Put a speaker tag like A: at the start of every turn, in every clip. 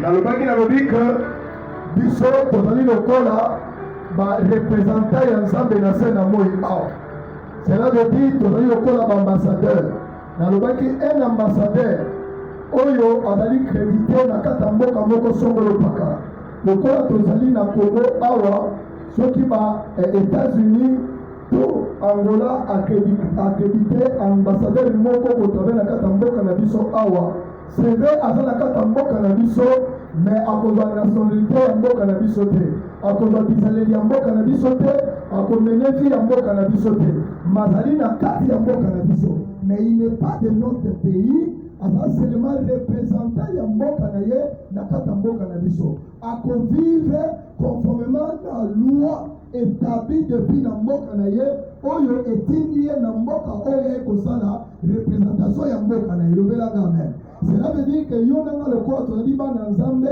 A: nalobaki nalobi ke biso tozali lokola barepresentant ya nzambe na se na moi awa. Cela veut dire tozali lokola baambassadeur. Nalobaki un ambassadeur oyo azali crédité na kati ya mboka moko songolo paka. Lokola tozali na Congo awa, soki ba États-Unis to Angola accrédité ambassadeur moko kotraver na kati ya mboka na biso awa, seve aza na kati ya mboka na biso, mais akozwa nationalité ya mboka na biso te, akozwa bizaleli ya mboka na biso te, akomene vi ya mboka na biso te, mazali na kati ya mboka na biso, mais il n'est pas de notre pays. Aza seulement représentant ya mboka na ye na kati ya mboka na biso, akovivre conformément na loi établie depuis na mboka na ye oyo etindi ye na mboka oyo ekosala représentation ya mboka na ye. Lobelanga amen. Cela veut dire que yo nanga lokola tozali bana nzambe,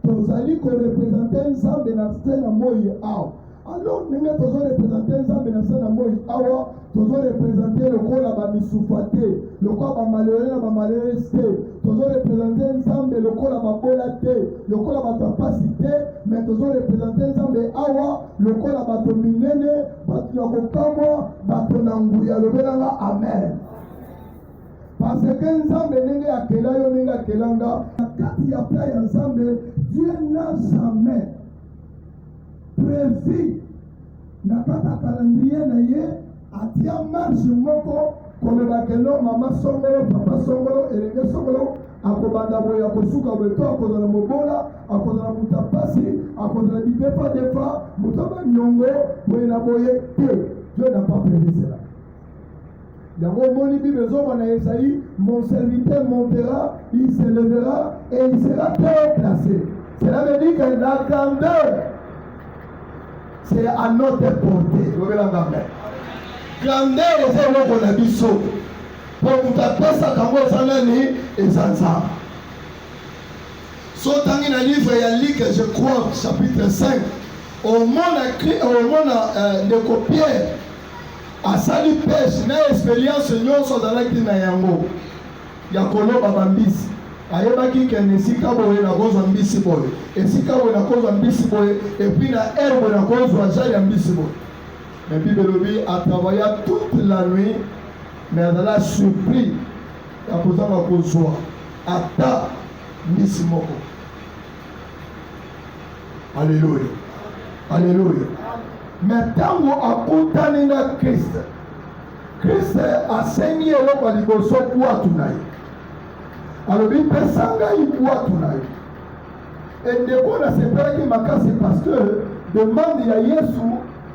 A: tozali korepresente nzambe na se na moi awa. Alors ndenge tozorepresente nzambe na se na moi awa, tozorepresente lokola bamisufa te, lokola bamalere na bamalere te, tozorepresente nzambe lokola babola te, lokola bato apasi te, mais tozorepresente nzambe awa lokola bato minene, bato ya kokamwa, bato na nguya. Lobelanga amen. Parce que nzambe ndenge akela yo ndenge akelanga na kati ya pla ya nzambe, Dieu n'a jamais prévu na kata calendrier na ye atia marche moko kolobaka no mama songolo papa songolo elenge songolo akobanda boye akosuka boye to akozala mobola akozala moto apasi akozala bidefa moto abanyongo boye na boye te. Dieu n'a pas prévu cela. Yango moni Bible ezoma na Esaïe, mon serviteur montera, il se lèvera et il sera très placé. Cela veut dire que la grandeur c'est à notre portée. Grandeur c'est l'eau qu'on a biso. Pour nous appeler ça comme ça nani et ça. Sautant dans le livre Luc, je crois, chapitre 5, au monde de copier à sali pêche na expérience nyonso zalaki na yango ya koloba bambisi. Ayebaki kende esika boye na kozwa mbisi boye, esika boye na kozwa mbisi boye, et puis na herbe na kozwa jali ya mbisi boye. Mais Bible lobi a travaillé toute la nuit, mais elle a surpris ya kozanga kozwa ata mbisi moko. Alléluia. Alléluia. Mais tango akutani na Christ, Christ asengi eloko liboso bwatu na ye. alobi pesa ngai bwatu na yo. Ndeko nasepelaki makasi parce que demande ya Yesu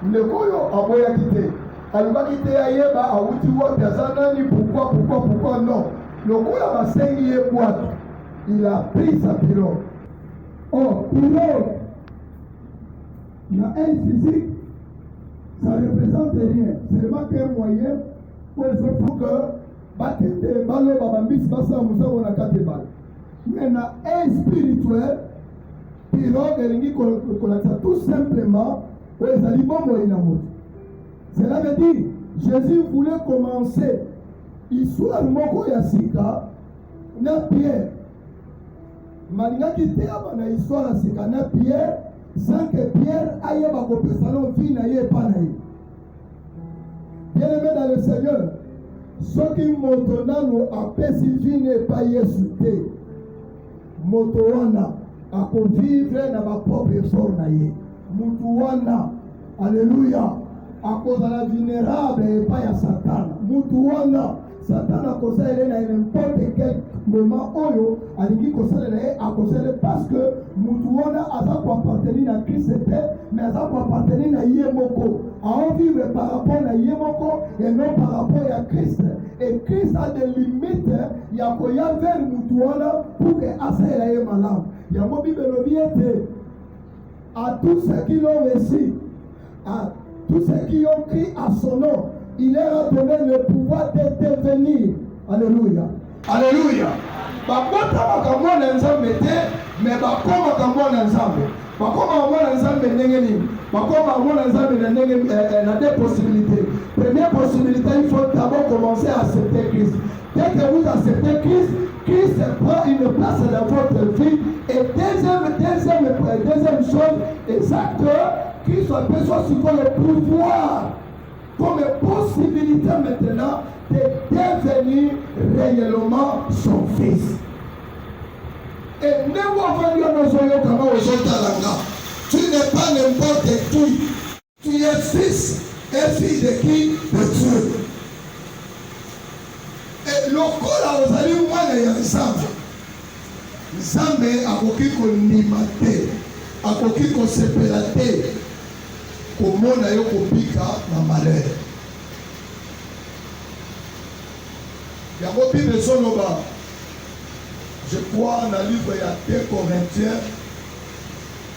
A: ndeko oyo aboyaki te. Alobaki te ayeba awuti wapi aza nani, pourquoi non. Lokola basengi ye bwatu, il a pris sa pirogue. Oh, pirogue na un physique, ça ne représente rien. C'est seulement qu'un moyen pour que batete balo babambisi basa musango na kate balo. Mais na un spirituel, pirogue elingi kolakisa tout simplement pour les alibombo inamoto. Cela veut dire Jésus voulait commencer histoire moko ya sika na Pierre. Malingaki te abana histoire ya sika na Pierre sans que Pierre aille bakopesa no vie na ye pa na ye. Bien-aimé dans le Seigneur, soki moto nano apesi vie ne pa Yesu te, moto wana akovivre na bapropre effort na ye. Mutu wana, alléluia, akozala vulnérable epai ya Satan. Mutu wana Satan akosalela na n'importe quel moment oyo alingi kosalela ye akosala parce que mutu wana aza koappartenir na Christ te, mais aza koappartenir na ye moko. À vivre par rapport à Yemoko et non par rapport à Christ. Et Christ a des limites. Il y a qu'à vers Moutouana pour que Asa ait malade. Il y a mon Bible à tous ceux qui l'ont reçu, à tous ceux qui ont crié à son nom, il leur a donné le pouvoir de devenir. Alléluia. Alléluia. Bakota bakamona nzambe te, mais bakoma bakamona nzambe. Bakoma bakamona nzambe ndenge nini? Bakoma bakamona nzambe na ndenge na deux possibilités. Première possibilité, il faut d'abord commencer à accepter Christ. Dès que vous acceptez Christ, Christ prend une place dans votre vie. Et deuxième chose, exact, Christ a besoin sur le pouvoir, comme possibilité maintenant de devenir réellement son fils. Et tu n'es pas n'importe qui. Tu es fils et fille de qui? De Dieu. Et lokola ozali mwana ya Nzambe, Nzambe akoki kondima te, akoki kosepela te, komona yo kobika na malheur. Yango Bible ezoloba, je crois dans le livre il y a 2 Corinthiens,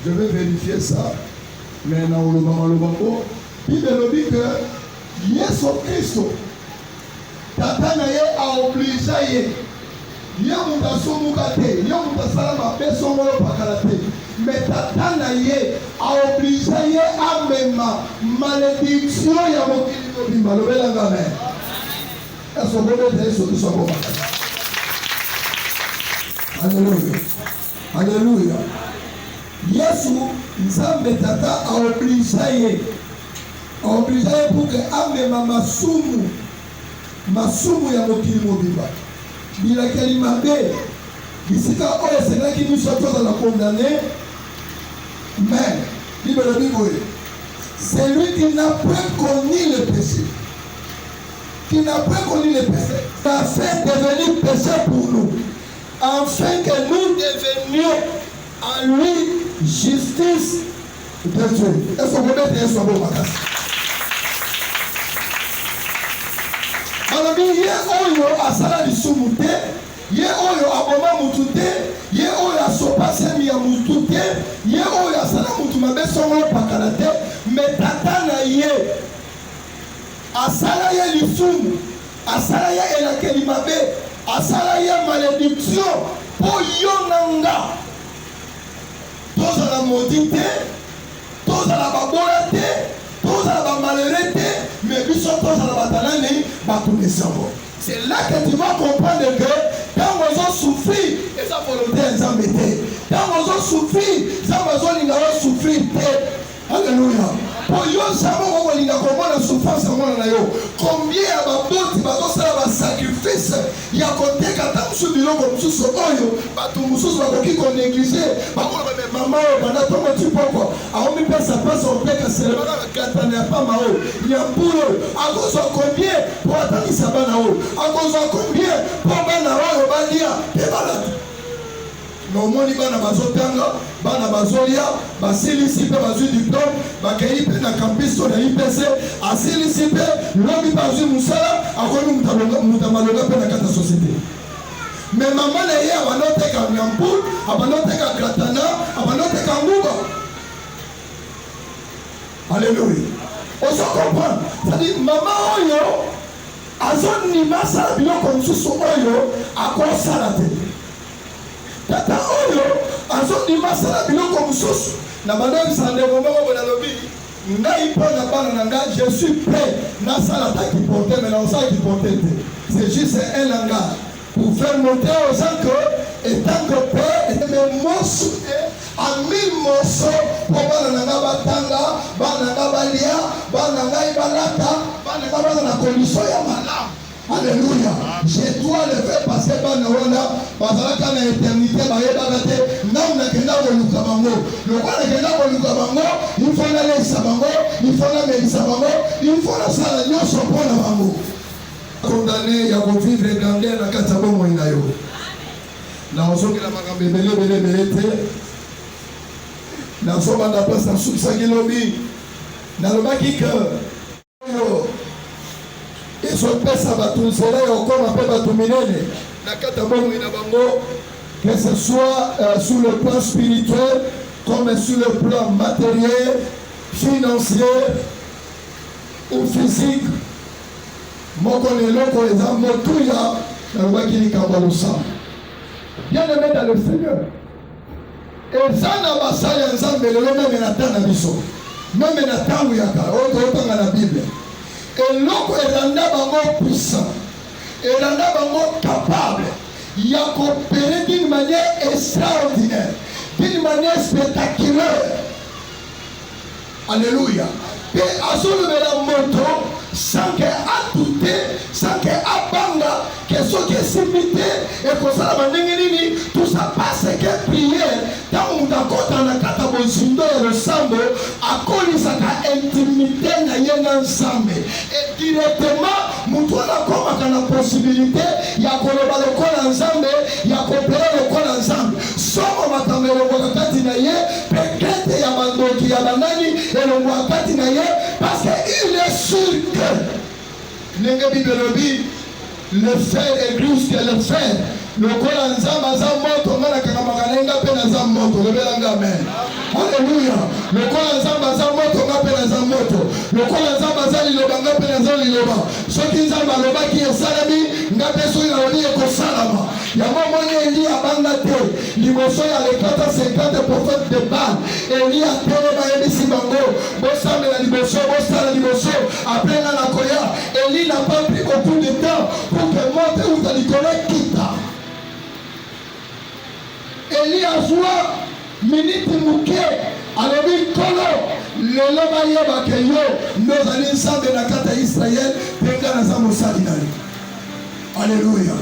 A: je vais vérifier ça, mais dans le Bible dit que Yesu Christo tata na ye aoblige ye mutu asumuka te, ye mutu asala mabe songolo pakala te, mais tata na ye aoblige ye amema malédiction ya mokili mobimba. Lobelanga amen. Est-ce qu'on peut dire ce que ça va? Alléluia. Alléluia. Yesu Nzambe tata aoblige ye pour que amema masumu ya mokili mobimba bilakeli mabe bisika oyo esengaki biso tozala condamné, mais Bible dit celui qui n'a point connu le péché, a fait devenir péché pour nous, afin que nous devenions en lui justice de Dieu. Est-ce qu'on peut mettre un sabot matin? Alors, ye oyo asala lisumu te, ye oyo aboma mutu te, ye oyo asopasemi ya mutu te, ye oyo asala mutu mabe songolo pakala te, mais tata na ye asala ye lisumu, asala ye elakeli mabe, asala ye malédiction po yo nanga. Tozala maudit te, tozala babola te, tozala bamalheureux te, mais biso tozala batalani batumisamo. C'est là que tu vas comprendre que quand on a souffert, et sa volonté est en mété. Quand on a souffert, ça va souffrir. Alléluia. Pour yo samo on linga komona souffrance mona na yo. Combien ya baboti bazosala ba sacrifice ya koteka tamusu biloko mususu oyo batu mususu bakoki ko négliger bakola ba mama o bana to moti poko aomi pesa opeka selema na katana pa mao ya mpulo akozo combien pour atani sabana o akozo combien pour bana o balia te bala no moni bana bazotanga bana bazolia basilisi pe bazui diplôme bakei pe na campus to na IPC asilisi pe lobi bazui musala akomi mutamalonga pe na kata société. Mais maman na ye abanoteka nyampoul abanoteka katana abanoteka nguba. Alléluia. On se comprend. C'est-à-dire maman oyo azonima sala biloko mosusu oyo akosala te. Tata oyo azondima sala biloko mosusu na bandaki sandeko moko na lobi ngai mpo na bana na ngai je suis prêt nasala ta kiporte mais naosala kiporte te. C'est juste un langage pour faire monter aux gens que étant que père et mes morceaux en 1000 morceaux pour bana na ngai batanga bana na ngai balia bana na ngai balata bana na ngai na condition ya malamu. Alléluia. Je dois le faire passer par le Rwanda. Parce que dans l'éternité, il faut aller sabango, il faut aller sabango, il faut la salle de son point de bango. Condamné à vivre dans la Katabo Moinayo. Dans ce que la Magambe Belé, dans son bande à place en Soubsagilobi, dans le Bakika. Et son père Sabatou, c'est là encore un peu Batouminene. Que ce soit sur le plan spirituel, comme sur le plan matériel, financier ou physique. Moi, je connais l'autre exemple, moi, tout y a dans le Bakini Kabaloussa. Bien aimé dans le Seigneur. Et ça n'a pas ça, il y a un même dans la Bible. Même dans la Bible. eloko elanda bango puissant, elanda bango capable ya coopérer d'une manière extraordinaire, d'une manière spectaculaire. Alléluia. Et à son la moto, sans qu'elle a douté, sans qu'elle a banga, qu'elle soit simité, et pour ça, tout ça passe que prière. Tant on d'accord dans la catabozindo et le sambo, à cause de sa intimité, n'a rien ensemble. Et directement, nous avons la possibilité, il y a qu'on va le col ensemble, il y a qu'on peut le col ensemble. Somme on va t'amener le wakati na ye, peut-être ya mandoki ya banani, et le wakati na ye, parce qu'il est sûr que le fer est plus que le fer. Le col ensemble, ensemble, moto, on a la camarade, peine ensemble, moto, le bel amen. Alléluia. Le col ensemble, ensemble, moto, on a peine ensemble, moto. Le col ensemble, ensemble, il a peine ensemble, il a. Ce qui est ensemble, le bas qui est salami, n'a pas besoin de dire que salama. Il y a un moment où il y a bandate, l'imotion, il y a les 450 prophètes de Baal. Et il y a Télé, Maïbisi Bango, Bossa, mais la limotion, Bossa, la limotion, après la Koya. Élie n'a pas pris beaucoup de temps pour que monte où tu Nicolas quitte. Élie a joué minute mouké alobi kolo lelo bayeba ke yo nozali nsambe na kata Israël penga na zambo sali nani. Alléluia.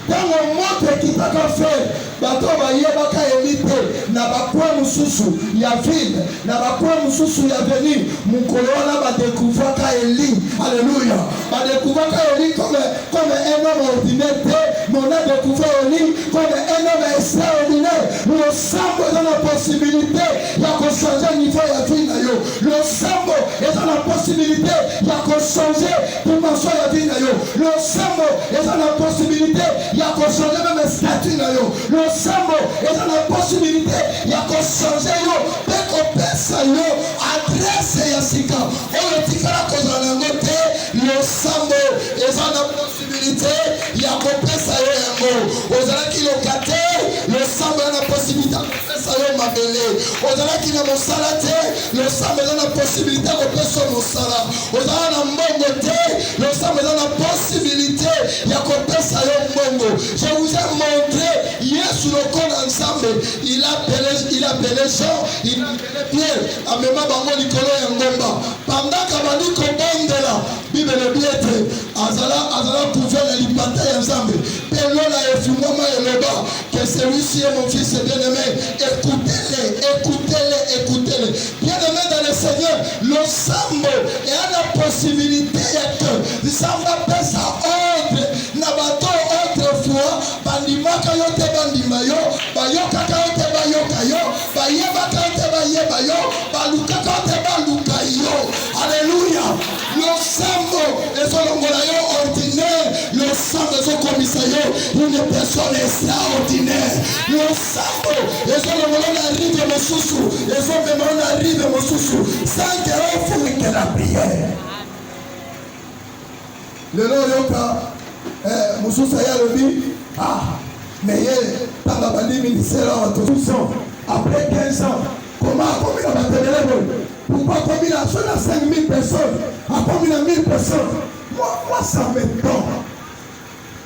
A: Tango moto ekitaka faire bato bayebaka Eli te na bakwa mosusu ya ville na bakwa mosusu ya veni mokolo wana badekouvraka Eli. Alléluia. Badekouvraka Eli comme un homme ordinaire te, mais on a découvert Eli comme un homme extraordinaire. Le sambo est dans la possibilité il y a qu'on changer niveau ya vie na yo. Le sambo est dans la possibilité il y a qu'on changer dimension ya vie na yo. Le sambo est dans la possibilité il y a qu'on changer même statut na yo. Le sambo est dans la possibilité il y a qu'on changer yo dès qu'on pense yo adresse ya sika on tikala kozala yango te. Le sambo est dans la possibilité il y a qu'on pense yo yango ozalaki locataire. Le sambo est dans la possibilité kopesa yo mabele. Ozalaki na mosala te. Le sambo est dans la possibilité kopesa mosala. Ozala na mbongo te. Le sambo est dans la possibilité ya kopesa yo mbongo. Je vous ai montré Yesu lokolo ensemble. Il appelait Jean, il appelait Pierre. Amema bango likolo ya ngomba. Pendant kabali kobondela Bible biete azala pouvait la liberté ensemble. Pelola efungoma eloba que celui-ci est mon fils bien-aimé. Écoutez-les. Bien-aimé dans le Seigneur, le sambo et à la possibilité que le sambo pèse à ordre. Nabato autrefois, bandimaka yote bandimayo, bayokaka yote bayokayo, bayebaka yote bayebayo, balukaka yote balukayo. Alléluia. Le sambo est un ordinaire. Le sambo est un commissaire. Une personne extraordinaire. Le sambo est un arrive mon sousou. Et son démon arrive mon sousou. Sans que l'on fout que la prière. Le nom yoka. Moussou Saya le dit. Ah, mais il dans la bandit ministère après 15 ans. Comment il a battu? Pourquoi comme il a 5 000 personnes? À combien de 1000 personnes? Moi, ça m'étonne.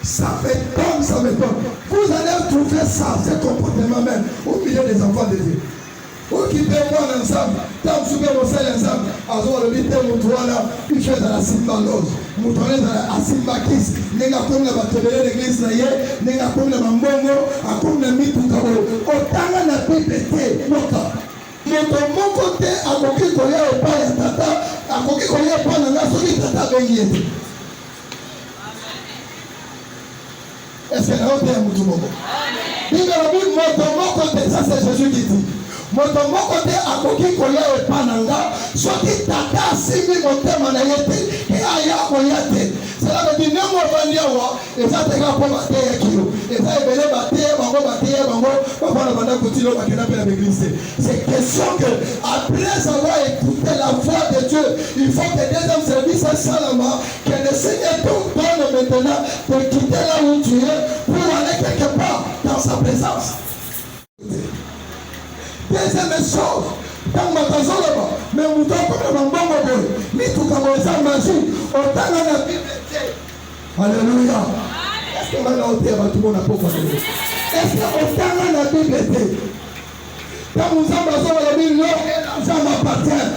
A: Ça m'étonne. Vous allez trouver ça, ce comportement même, au milieu des enfants de Dieu. Vous quittez moi ensemble, tant que vous êtes ensemble, à ce le bité, Moutouana, il fait de la symbiose. Moutouana à Symbakis, n'est-ce pas comme la bataille de l'église, n'est-ce pas comme la Mambongo, à comme la Mitoukawo, autant la PPT, Moka. Moto moko te akoki kolia epai ya tata akoki kolia epai na nga soki tata bengi ete. Est-ce que naote ya mutu moko? Bible lobi moto moko te, ça c'est Jésus qui dit. Moto moko te akoki kolia epai na nga soki tata asimbi motema na ye te e aya kolia te. Cela veut dire nemo avandi awa eza teka po bateya kilo eza ebele bateya bango bafana banda kotilo bakenda mpe na l'église. C'est question que après avoir écouté la voix de Dieu, il faut que deuxième service à Salama, que le Seigneur te donne maintenant de quitter là où tu es pour aller quelque part dans sa présence. Deuxième chose, Tant matazoloba, mais muto comme mambongo boy. Mituka moza magie, otanga na Bible. Alléluia. Est-ce que maintenant on va tout le monde à pourquoi? Est-ce que otanga na Bible? Quand nous avons la Bible, ça m'appartient.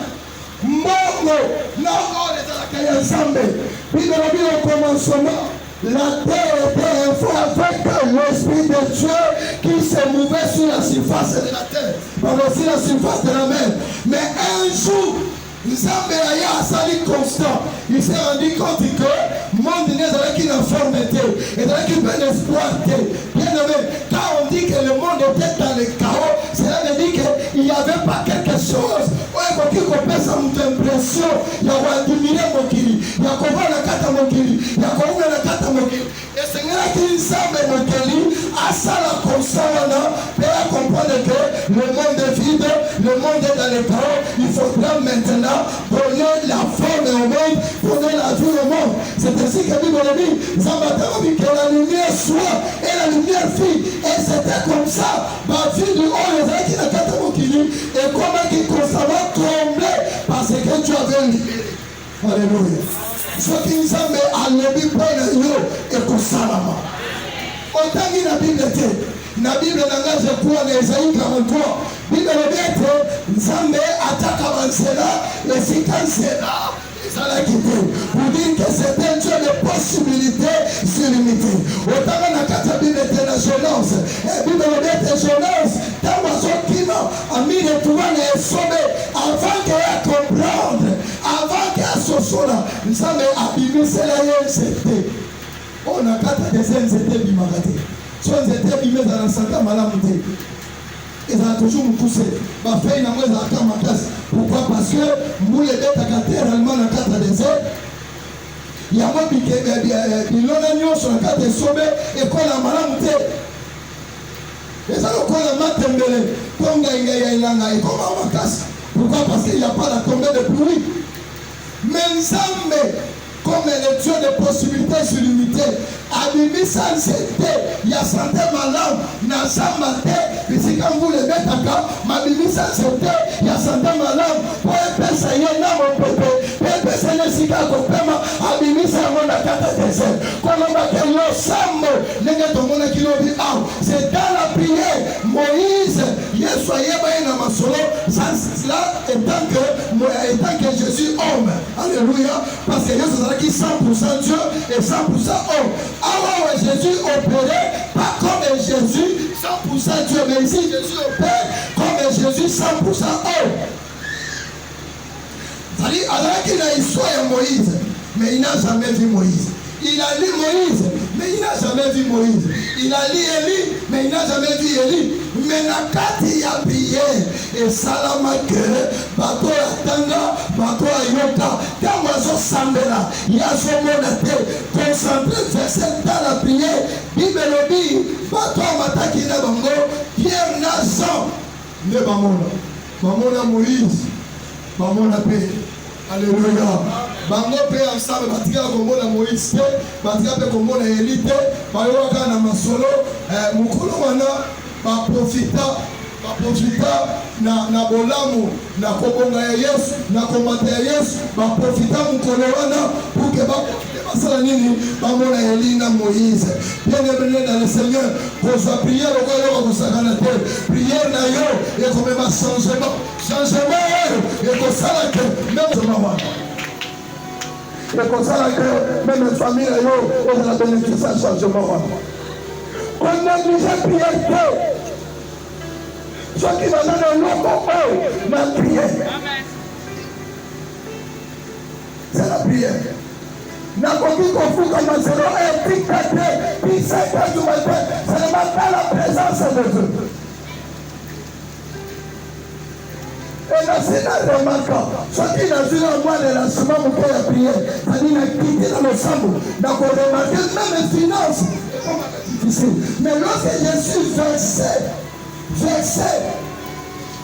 A: Mbongo, na on est à la ensemble. Puis dans la Bible au commencement, la terre était informe avec l'Esprit de Dieu qui se mouvait sur la surface de la terre, par aussi la surface de la mer. Mais un jour, Nzambe aya asali constant. Il s'est rendu compte que le monde n'est avec une informité et avec une belle espoir. Bien aimé, quand on dit que le monde était dans le chaos, cela veut dire qu'il n'y avait pas quelque chose. Il y a impression, il y a admiré mon kili, il y a comment la carte mon kili, il y a comment la carte mon kili. Et c'est là qu'il semble mon kili, à ça la console, pour comprendre que le monde est vide, le monde est dans le chaos. Il faudra maintenant donner la forme au monde, donner la vie au monde. C'est ainsi que la Bible dit, Zambataro dit que la lumière soit et la lumière fit. Et c'était comme ça, ma vie du haut, les gens qui n'a qu'à t'amoquiller, et comment qui constamment trembler parce que tu avais libéré. Alléluia. Ce qui nous a mis à l'objet pour le yo et pour Salama. Autant que la Bible était, la Bible n'engage quoi dans Isaïe 43. Bible dit, Nzambe attaque avancera, et si cancela, ça l'a quitté. Pour dire que c'est un Dieu de possibilités illimitées. Autant que la Bible était la Genèse. Et Bible dit Genèse, dans ma zone qui m'a mis les tourants et sommé, avant qu'elle comprendre, avant qu'elle se soit là, Nzambe abîmé, c'est la NCT. On a quatre des NCT bimarate. Soit NCT bimé dans la santé malamouté. Ils ont toujours me poussé. Ma fille n'a pas à ma classe. Pourquoi? Parce que nous les bêtes à quartier réellement dans 4 des airs. Il y a moi qui l'on a mis sur la carte des sommets et qu'on a malamouté. Et ça, on a matembélé. Comme il y a et comme à ma classe. Pourquoi? Parce qu'il n'y a pas la tombée de pluie. Mais Nzambe, comme le Dieu de possibilités illimitées, abîmé sans cité, il y a santé malade, n'a sans maté, puis c'est quand vous le mettez à cas, m'abîmé sans cité, il y a santé malade, pour un peu ça y est, n'a mon pépé, pépé c'est le cigare qu'on peut abîmé sans mon acte de zèle, comme on va faire le sambo, n'est-ce pas mon kilo dit, ah, c'est dans la prière, Moïse, il soyez bien dans ma solo, sans cela, étant que je suis homme, alléluia, parce que Jésus qui 100% Dieu et 100% homme. Alors Jésus opérait pas comme Jésus 100% Dieu, mais ici Jésus opère comme Jésus 100% homme. C'est-à-dire, alors qu'il a histoire de Moïse, mais il n'a jamais vu Moïse. Il a lu Moïse, mais il n'a jamais vu Moïse. Il a lu Élie, mais il n'a jamais vu Élie. Mais la carte y a prié et salama que bateau atanga, bateau ayota, quand oiseau sambela, il y a son monate, concentré, verset dans la prière, Bible dit, bateau mataki na bango, Pierre na Jean, ne bamona Moïse, bamona paix. Alléluia. Bango pe ensemble batika komona Moïse te, batika pe komona Élie te, bayoka na masolo, mukulu wana ba profita na bolamu na kobonga ya Yesu, na komata ya Yesu, ba profita mukolo wana pour que ba basala nini bamona Élie na Moïse. Bien aimé dans le Seigneur, qu'on prière au Seigneur pour sakana te, prière na yo et comme ma changement et qu'on sala que même maman. Et comme ça que même une famille on a bénéficié de changement. On néglige prière. Ceux qui m'ont donné un nom ma prière. C'est la prière. N'a pas dit qu'on fout comme un zéro et puis 4 puis 5 heures du matin. Ce n'est pas la présence de Dieu. Et là, c'est là remarquant. Ceux qui n'ont vu un mois de lancement pour faire la prière, c'est-à-dire quitté dans le sambo. Donc on remarque même les finances. Difficile. Mais lorsque je suis versé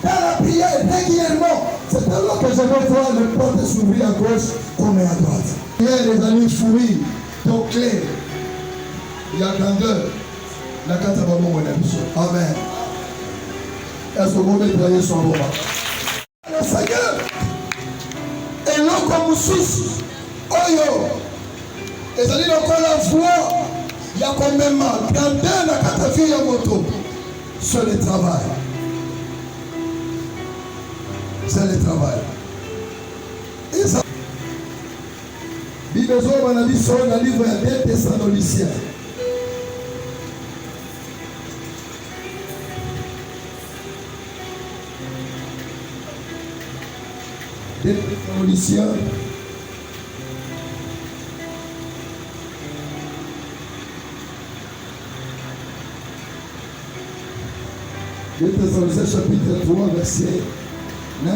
A: dans la prière régulièrement, c'est alors que je vais voir les portes s'ouvrir à gauche comme à droite. Prière les amis fouillis, donc clé. Il y a grandeur. La carte va bon. Amen. Est-ce que vous pouvez prier son roi? Seigneur eloko mosusu oyo ezali lokola voix ya komema grandeur na kati ya vie ya moto. C'est le travail. C'est le travail. Et ça, Bible on a dit sur le livre des Thessaloniciens. Des Thessaloniciens. Des Thessaloniciens chapitre 3 verset 9.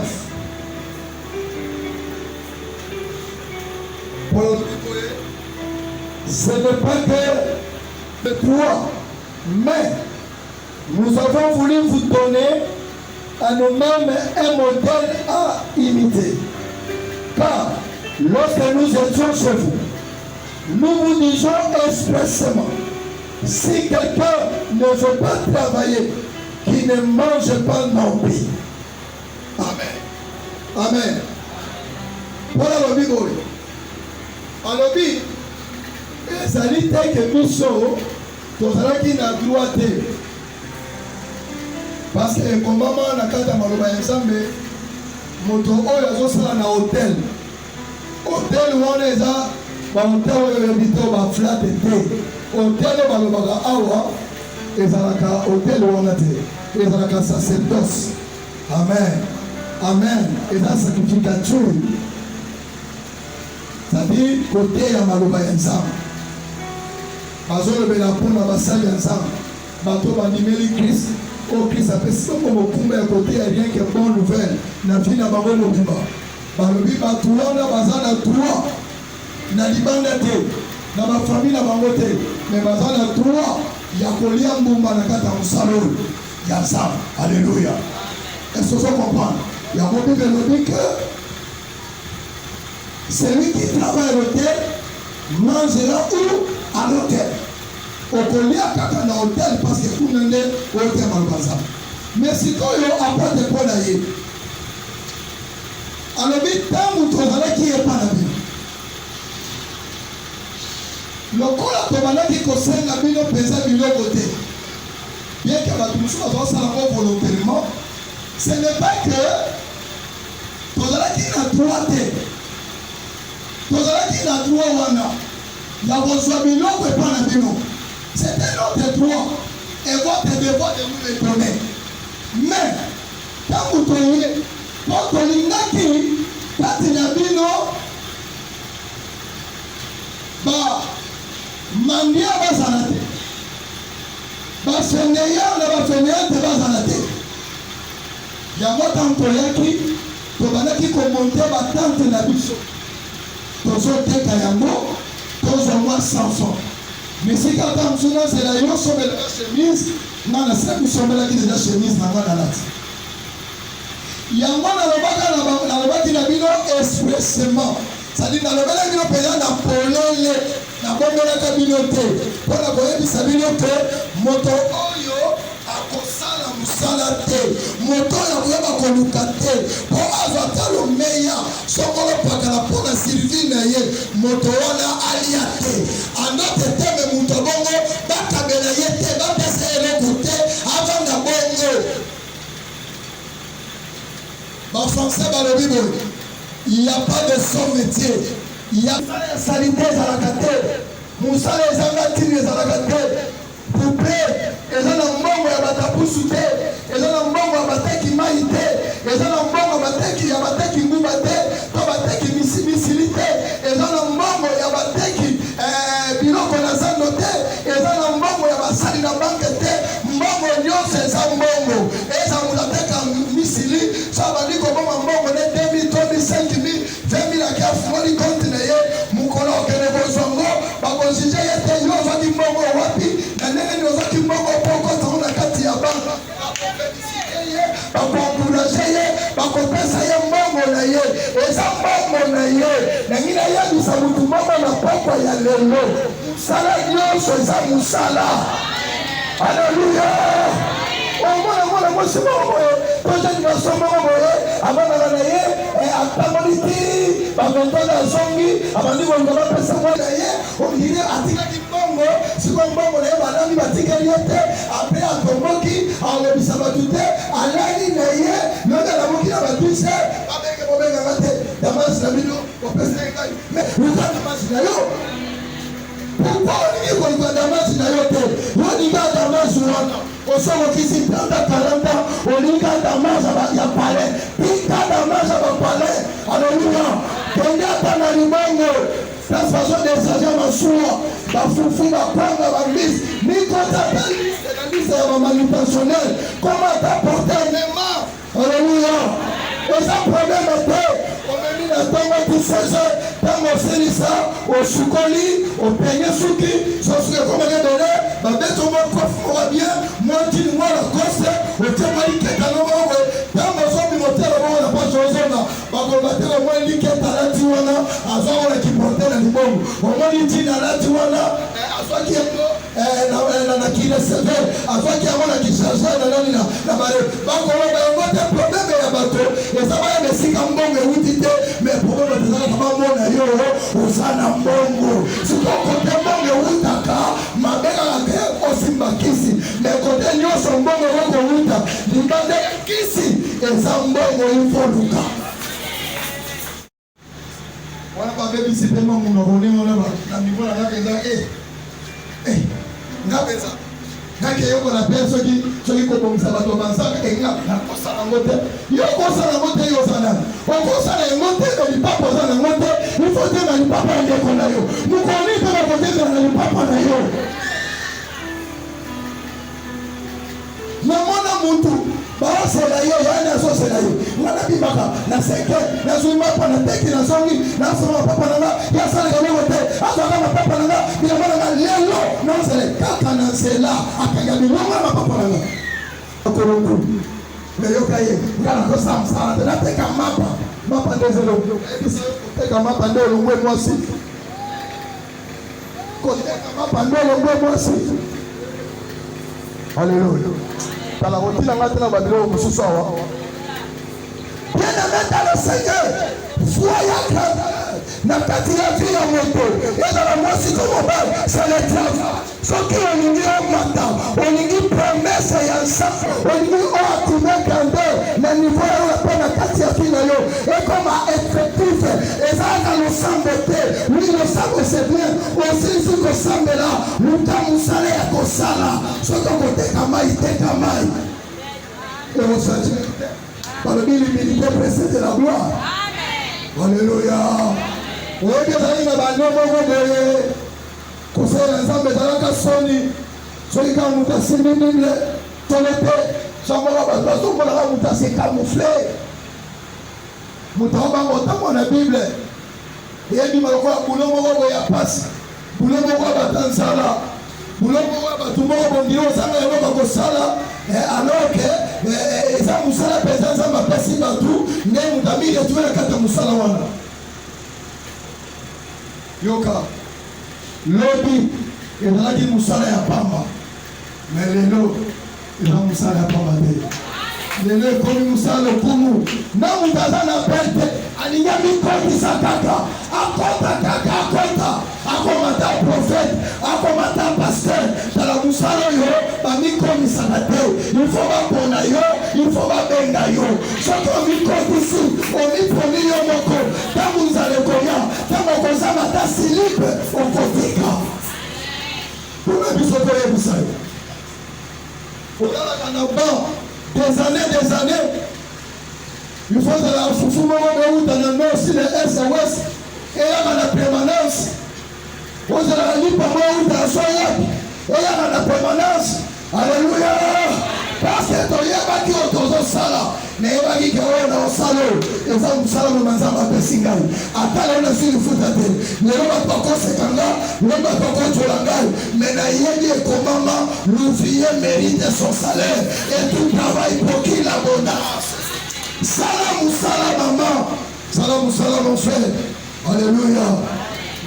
A: Ce n'est pas que le poids, mais nous avons voulu vous donner à nous-mêmes un modèle à imiter. Car lorsque nous étions chez vous, nous vous disons expressément, si quelqu'un ne veut pas travailler, qu'il ne mange pas non plus. Amen. Amen. Voilà le Bible. Alors, ezali te ke biso tozalaki na droit te, parce que ekomama na kati ya maloba ya Nzambe moto oyo azosala na hotel wana eza bahotel oyo eyebi te baflate te. Hotel oyo balobaka awa ezalaka hotel wana te, ezalaka sacerdoce. Amen. Amen. Eza sacrificature, c'est-à-dire côté ya maloba ya Nzambe bazolobela mpona basali ya Nzambe bato bandimeli Christ oyo Christ apesi bango mokumba ya kote ya rien que bonne nouvelle na vie na bango mobimba. Balobi bato wana baza na droit na libanda te na bafamille na bango te, mais baza na droit ya kolia mbumba na kati ya mosala oyo ya Nzambe. Alléluia. Est-ce que vous comprenez? Il y a un moment donné que celui qui travaille à l'hôtel mangera où? À l'hôtel. Au collier à kaka na hôtel parce que vous n'avez pas hôtel malbaza. Mais si quand il y a apporté pour l'aïe, alors vite tant vous trouvez qui est pas la vie. Le corps a tombé qui conseille la vie de peser du côté. Bien que la commission soit ça volontairement, ce n'est pas que tozalaki na droit te, tozalaki na droit wana ya kozwa biloko epa na bino. C'est notre droit et votre devoir de nous le donner. Mais quand vous toyez, quand tolingaki kati na bino ba mandia bazala te, bafeneya na bafeneya te bazala te. Yango tanto toyaki tobandaki komonte batante na biso tozoteka yango tozwa mwa 100 francs. Mais si quand on se lance la chemise, non, c'est que son bel qui est la chemise n'a pas la latte. Il y a un moment dans le bas qui n'a pas expressément. C'est-à-dire dans le bas qui n'a pas la polole, la bonne la communauté. Pour la bonne qui s'habille que moto oyo a kosala musala te, moto ya kuyaba koluka te, po azata lo meya, sokolo pakala po na Sylvie na ye, moto wana alia te. Anote teme moto bongo, bakabela ye te, bapese eloko te, avant na bongo. Ba français ba le Bible, il n'y a pas de son métier. Il y a des salité ezalaka te, musala ezanga tini ezalaka te. Poupée, eza na mbongo ya batapusu te, eza na mbongo ya bateki mai te, eza na mbongo ya bateki nguba te, to bateki misili te, eza na mbongo ya bateki biloko na zando te, eza na mbongo ya basali na banke te. Mbongo nyonso eza mbongo, eza mutateka misili, so abandi koboma mbongo ne 2000, 5000, 20 000 akiafungoli konti na ye, mukolo okende kozongo, bakonjije ye te, yo ozwaki mbongo wapi, na ndenge ni ozwaki mbongo poko tango na kati ya banka, bakofelisite ye, bakoencourage ye, bakopesa ye mbongo na ye, eza mbongo na ye, na ngina yebisa mutu mbongo na poko ya lelo, musala nyonso eza musala. Alléluia. Omona mwasi moko jeune garçon moko boye abandaka na ye atamboli ti bakontola azongi abandi bongo bapesa mwana na ye ondire atikaki mbongo sikoyo mbongo na ye balandi batikeli ye te apres atomboki alobisa bato te alali na ye nonga namoki na batise babenge bobenganga te damasi na bino opesa ngai me luka damasi na yo pourquoi olingi koluka damasi na yo te yolinga damasi wana osokokisi ntanda 40 olinga damasi ya pale pika damasi ya bapale aleluya kende ata na libango la façon d'exagérer masuwa bafufu bapanga bamisi mikota ta liste na liste ya bamanutationnel comment t'apporter un aimant aleluya eza problème te omemi na ntango tifese ntango osilisa osukoli openye suki sosuki ekomaki done babeto mokofi moka bien mwantini mwana kose otie mwa liketa nomowe ntango ozobi motelo bongo na pasi ozonga bakoloba te omoi liketa alati wana azwakona kiporte na libongo omoni ntina alati wana azwaki yango na kireseve azwaki yango na kisharge na nani na bare bakoloba yango te probleme ya bato eza baya mesika mbongo ewuti te me probleme tezalaka bamona yo oza na mbongo sikokote mbongo ewutaka mabekaka te osimba kisi me kote nyonso mbongo okowuta libanda ya kisi eza mbongo ifoluka wana babebisi mpe mamunoko ndenge wana na nivo na ngaka eza nga mpenza ngaki eyokola mpe soki kobongisa bato banzaka enga nakosala yango te yo kosala yango te yo oza nani okosala yango te na lipapa oza nango te ifo te na lipapa ya ndeko na yo mokoli mpe bakotezela na lipapa na yo namona muntu baosela yo yani azosela yo ngana bimaka na seke nazwi mapa na teki na zongi nasoma mapapa nanga yasalaka bongo te azwaka mapapa nanga bilamba nanga lelo nazele kaka na nzela akanga bilongo na mapapa nanga kolongo meyoka ye ngana kosala mosala te nateka mapa ndezelo koteka mapa nde olongwe mwasi koteka mapa nde olongwe mwasi Alléluia. Tala rotina ngatena babilo mususu awa. Bien-aimé dans le Seigneur, soyez craintifs. Na kati ya vie ya moto, ezala mwasi to mobali, c'est le travail. Soki olingi omata, olingi promesse ya nzambe, olingi oakumekande na niveau ya mpe na kati ya vie na yo, ekoma effectif, ezalaka losambo te. Oui, losambo c'est bien, osilisi kosambela, luta mosala ya kosala. Soki okoteka mai, teka mai. Eosanje te. Balobi l'humilité précède la gloire. Alléluia. Oyebi ezalaki na bando moko boye kosalela nzambe ezalaka soni soki kaka moto asimbi bible tole te sambaka bato bazomonaka moto asekamufle moto akobango otango na bible eyebima lokola bulo moko boye ya pasi bulo moko ya bata nzala bulo moko ya bato moko bondiri ozanga eloko kosala alors que eza mosala mpenza nzambe apesi bato nde moto amili etume na kati ya mosala wana yoka lobi ezalaki mosala ya pamba me lelo eza mosala ya pamba te lelo ekomi mosala lokumu na moto aza na perte alingi amikotisa kaka akota akomata profete akomata paster tala mosala oyo bamikomisaka te ilfo bapona yo ilfo babenga yo soki omikotisi omiponi yo moko ntango nzala ekoya ntango okozama ta silipe okotika kuna biso toyebisa yo olalaka na ban des années il faut ozala fufu moko beuta na nord sud est ouest eyaka na permanence ozala lipa mo euta so yapi eyaka na permanence alleluya parce que toyebaki oyo tozosala nayebaki ke oyo na osala oyo eza mosala mo manzambe apesi ngai ata lelo nazwi lifuta te lelo bato bakoseka nga lelo bato bakotola ngai me nayebi ekomama l'ouvrier mérite son salaire et tout travail pour qui l'abondance sala mosala mama sala mosala mon frère alléluia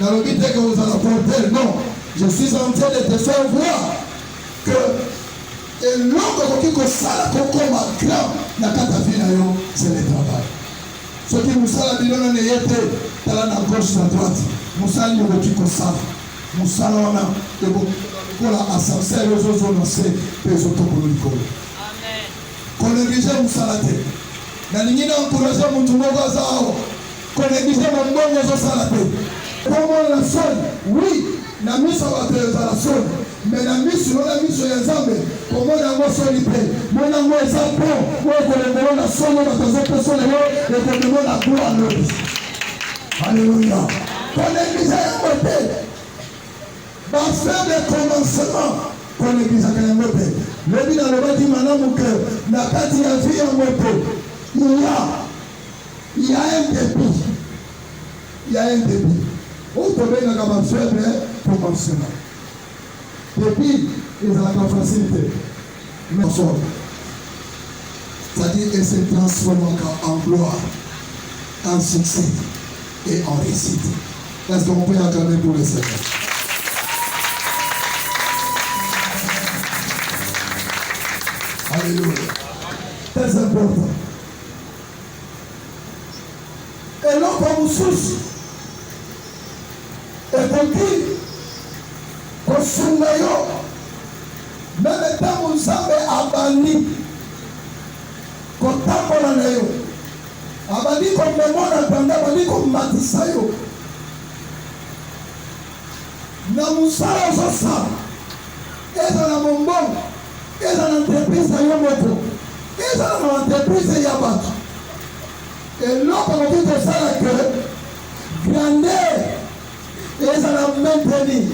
A: nalobi te que ozala porteur non je suis en train de te faire voir que eloko okoki kosala kokoma grand na kati ya vie na yo c'est le travail. Soki mosala bilona na ye te tala na gauche na droite mosala nini okoki kosala mosala wana ekokola ascenseur ezozona se mpe ezotokola likolo konéglige mosala te nalingi na encourage motu moko aza awa konéglige mambongo ezosala te komona na soni oui na miso ya bato ezala soni mais na miso na miso ya nzambe komona yango soni mpe mona yango eza bon oyo kolembelo na soni bato azopesa lelo ekomemo na gloire. Alléluia. Konéglige yango te bafait de commencement konéglisaka yango te lobi nalobaki malamu ke na kati ya vie yango te il y a un début. Il y a un début. Oyo tobengaka bafait de commencement depuis ezalaka facilité mais c'est-à-dire que se transformaka en gloire, en succès et en réussite. Est-ce qu'on peut acclamer pour le Seigneur? Alléluia. Très important. Eloko mosusu ekoki kosunga yo meme ntango nzambe abandi kotambola na yo abandi komemona tanda abandi komatisa yo na mosala ozosala eza na mombongo eza na entreprise na yo moko eza na entreprise ya bato eloko okoki kosala ke grandeur ezala maintenir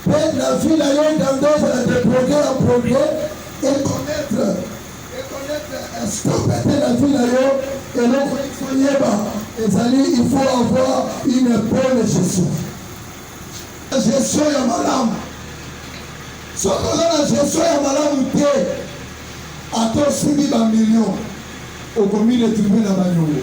A: mpe na vie na yo dando ezala de progrès en progrès et connaître stope te na vie na yo eloko ifoyeba ezali il faut avoir une bonne gestion. Gestion ya malamu soki oza na gestion ya malamu te ata osimbi bamillion okomi retrouve na banyongo